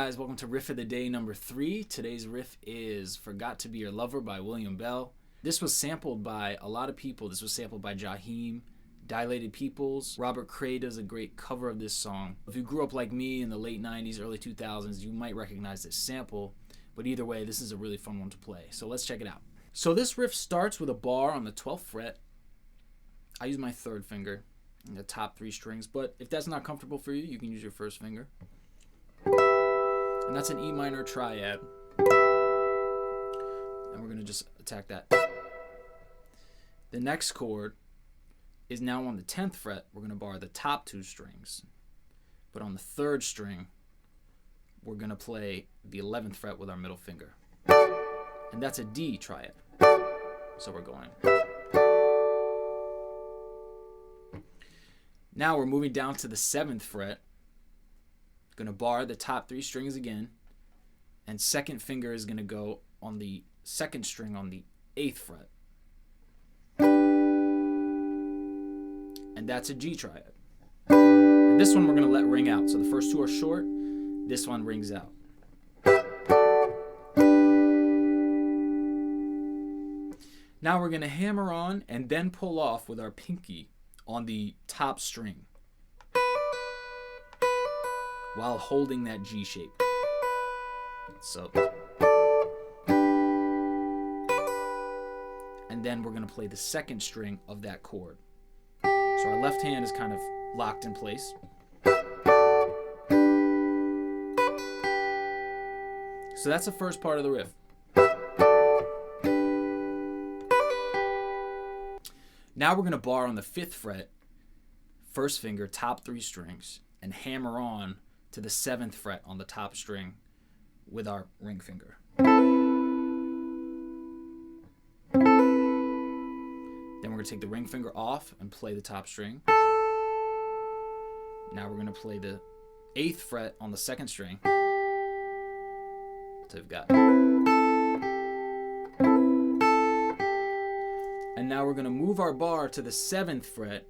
guys, welcome to Riff of the Day number 3. Today's riff is Forgot to Be Your Lover by William Bell. This was sampled by a lot of people. This was sampled by Jaheim, Dilated Peoples. Robert Cray does a great cover of this song. If you grew up like me in the late 90s, early 2000s, you might recognize this sample. But either way, this is a really fun one to play. So let's check it out. So this riff starts with a bar on the 12th fret. I use my third finger in the top 3 strings, but if that's not comfortable for you, you can use your first finger. And that's an E minor triad. And we're going to just attack that. The next chord is now on the 10th fret. We're going to bar the top 2 strings. But on the 3rd string, we're going to play the 11th fret with our middle finger. And that's a D triad. So we're going. Now we're moving down to the 7th fret. Going to bar the top 3 strings again, and second finger is going to go on the 2nd string on the 8th fret, and that's a G triad. And this one we're going to let ring out. So the first 2 are short, this one rings out. Now we're going to hammer on and then pull off with our pinky on the top string while holding that G shape. So, and then we're going to play the 2nd string of that chord. So our left hand is kind of locked in place. So that's the first part of the riff. Now we're going to bar on the 5th fret, first finger, top 3 strings, and hammer on to the 7th fret on the top string with our ring finger. Then we're going to take the ring finger off and play the top string. Now we're going to play the 8th fret on the 2nd string. So we've got. And now we're going to move our bar to the 7th fret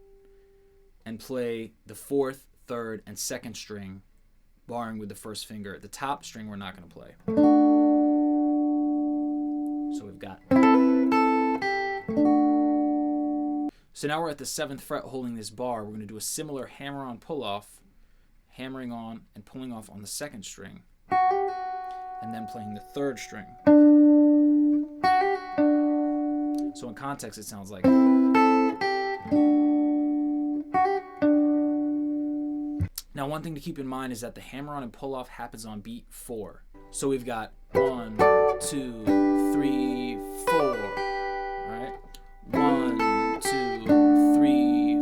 and play the 4th, 3rd, and 2nd string, barring with the first finger. The top string we're not going to play. So we've got. So now we're at the 7th fret holding this bar. We're going to do a similar hammer on pull off, hammering on and pulling off on the 2nd string, and then playing the 3rd string. So in context it sounds like. Now, one thing to keep in mind is that the hammer on and pull off happens on beat 4. So we've got 1, 2, 3, 4. All right, 1, 2, 3,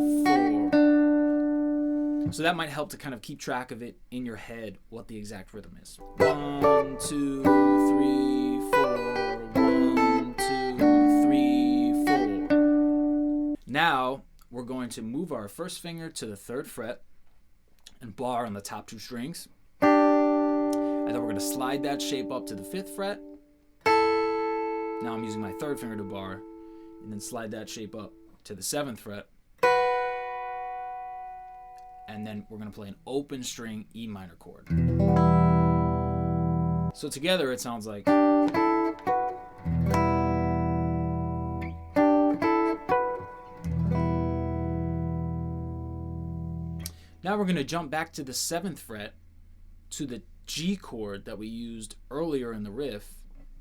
4. So that might help to kind of keep track of it in your head, what the exact rhythm is. 1, 2, 3, 4. 1, 2, 3, 4. Now we're going to move our first finger to the 3rd fret and bar on the top 2 strings. And then we're going to slide that shape up to the 5th fret. Now I'm using my 3rd finger to bar, and then slide that shape up to the 7th fret. And then we're going to play an open string E minor chord. So together it sounds like. Now we're going to jump back to the 7th fret to the G chord that we used earlier in the riff,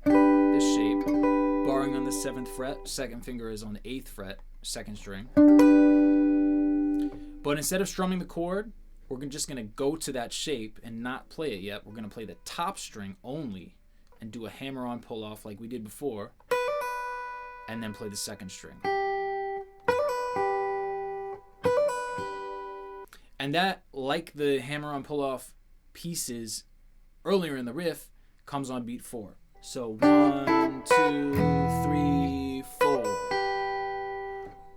this shape, barring on the 7th fret, 2nd finger is on the 8th fret, 2nd string. But instead of strumming the chord, we're just going to go to that shape and not play it yet. We're going to play the top string only and do a hammer on pull off like we did before, and then play the 2nd string. And that, like the hammer on pull off pieces earlier in the riff, comes on beat 4. So 1, 2, 3, 4.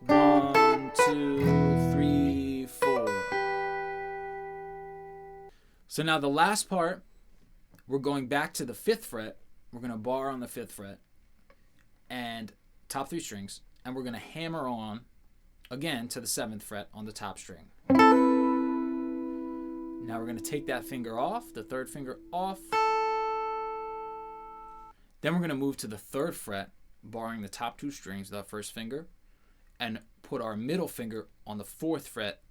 1, 2, 3, 4. So now the last part, we're going back to the 5th fret. We're going to bar on the 5th fret and top 3 strings, and we're going to hammer on again to the 7th fret on the top string. Now we're going to take that finger off, the third finger off. Then we're going to move to the 3rd fret, barring the top 2 strings with that first finger, and put our middle finger on the 4th fret,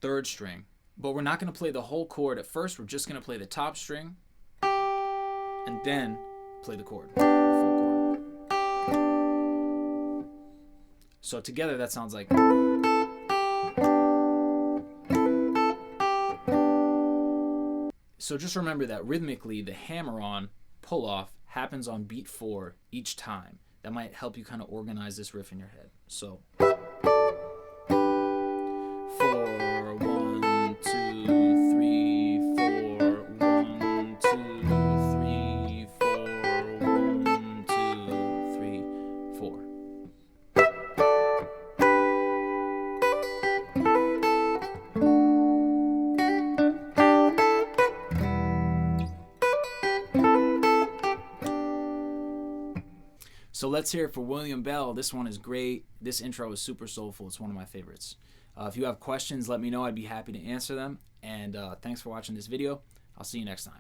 3rd string. But we're not going to play the whole chord at first. We're just going to play the top string and then play the chord, the full chord. So together that sounds like. So just remember that rhythmically the hammer-on pull-off happens on beat 4 each time. That might help you kind of organize this riff in your head. So 4, 1, 2, 3, 4, 1, 2, 3, 4, 1, 2, 3, 4. So let's hear it for William Bell. This one is great. This intro is super soulful. It's one of my favorites. If you have questions, let me know. I'd be happy to answer them. And thanks for watching this video. I'll see you next time.